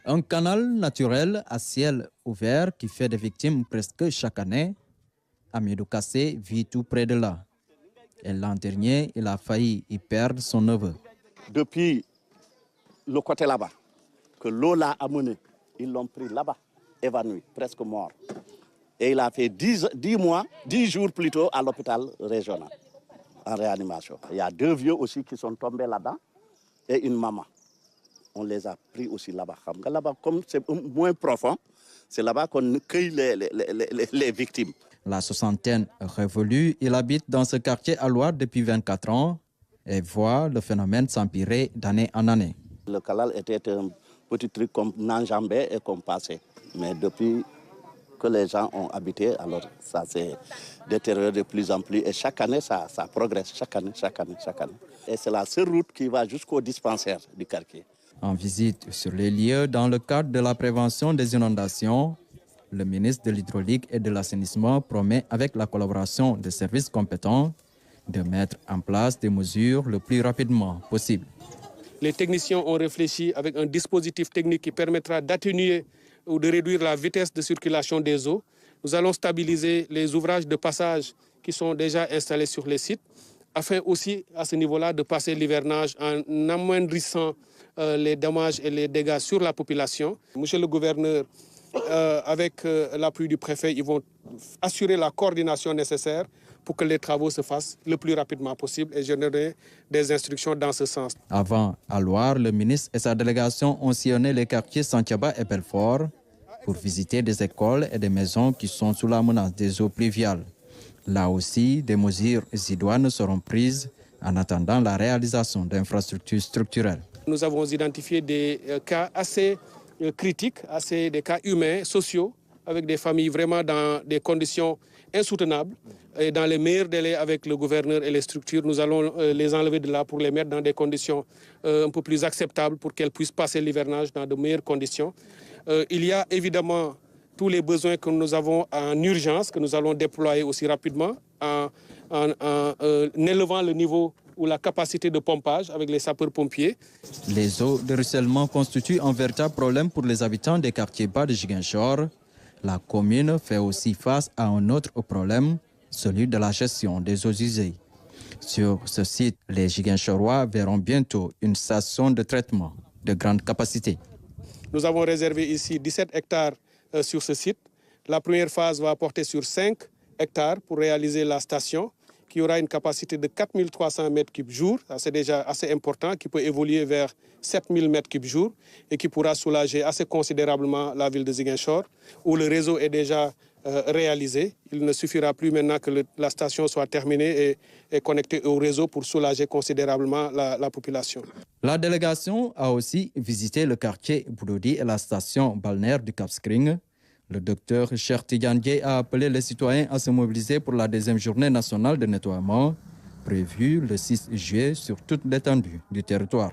Un canal naturel à ciel ouvert qui fait des victimes presque chaque année. Amidou Kassé vit tout près de là. Et l'an dernier, il a failli y perdre son neveu. Depuis le côté là-bas, que l'eau l'a amené, ils l'ont pris là-bas, évanoui, presque mort. Et il a fait 10 jours plutôt à l'hôpital régional, en réanimation. Il y a 2 vieux aussi qui sont tombés là-dedans et une maman. On les a pris aussi là-bas. Là-bas, comme c'est moins profond, c'est là-bas qu'on cueille les victimes. La soixantaine révolue, il habite dans ce quartier à Loire depuis 24 ans et voit le phénomène s'empirer d'année en année. Le canal était un petit truc qu'on enjambait et qu'on passait. Mais depuis que les gens ont habité, alors ça s'est détérioré de plus en plus. Et chaque année, ça progresse. Chaque année. Et c'est la seule route qui va jusqu'au dispensaire du quartier. En visite sur les lieux, dans le cadre de la prévention des inondations, le ministre de l'Hydraulique et de l'Assainissement promet, avec la collaboration des services compétents, de mettre en place des mesures le plus rapidement possible. Les techniciens ont réfléchi avec un dispositif technique qui permettra d'atténuer ou de réduire la vitesse de circulation des eaux. Nous allons stabiliser les ouvrages de passage qui sont déjà installés sur les sites, afin aussi, à ce niveau-là, de passer l'hivernage en amoindrissant les dommages et les dégâts sur la population. Monsieur le gouverneur, avec l'appui du préfet, ils vont assurer la coordination nécessaire pour que les travaux se fassent le plus rapidement possible et je donnerai des instructions dans ce sens. Avant, à Loire, le ministre et sa délégation ont sillonné les quartiers Santiaba et Belfort pour visiter des écoles et des maisons qui sont sous la menace des eaux pluviales. Là aussi, des mesures idoines seront prises en attendant la réalisation d'infrastructures structurelles. Nous avons identifié des cas assez critiques, des cas humains, sociaux, avec des familles vraiment dans des conditions insoutenables. Et dans les meilleurs délais avec le gouverneur et les structures, nous allons les enlever de là pour les mettre dans des conditions un peu plus acceptables pour qu'elles puissent passer l'hivernage dans de meilleures conditions. Il y a évidemment tous les besoins que nous avons en urgence, que nous allons déployer aussi rapidement en élevant le niveau ou la capacité de pompage avec les sapeurs-pompiers. Les eaux de ruissellement constituent un véritable problème pour les habitants des quartiers bas de Ziguinchor. La commune fait aussi face à un autre problème, celui de la gestion des eaux usées. Sur ce site, les Ziguinchorois verront bientôt une station de traitement de grande capacité. Nous avons réservé ici 17 hectares sur ce site. La première phase va porter sur 5 hectares pour réaliser la station, qui aura une capacité de 4300 m3 jour. C'est déjà assez important, qui peut évoluer vers 7000 m3 jour et qui pourra soulager assez considérablement la ville de Ziguinchor, où le réseau est déjà réalisé. Il ne suffira plus maintenant que la station soit terminée et connectée au réseau pour soulager considérablement la population. La délégation a aussi visité le quartier Bouloudi et la station balnéaire du Cap Skirring. Le docteur Cheikh Tidiane Dièye a appelé les citoyens à se mobiliser pour la deuxième journée nationale de nettoiement, prévue le 6 juillet sur toute l'étendue du territoire.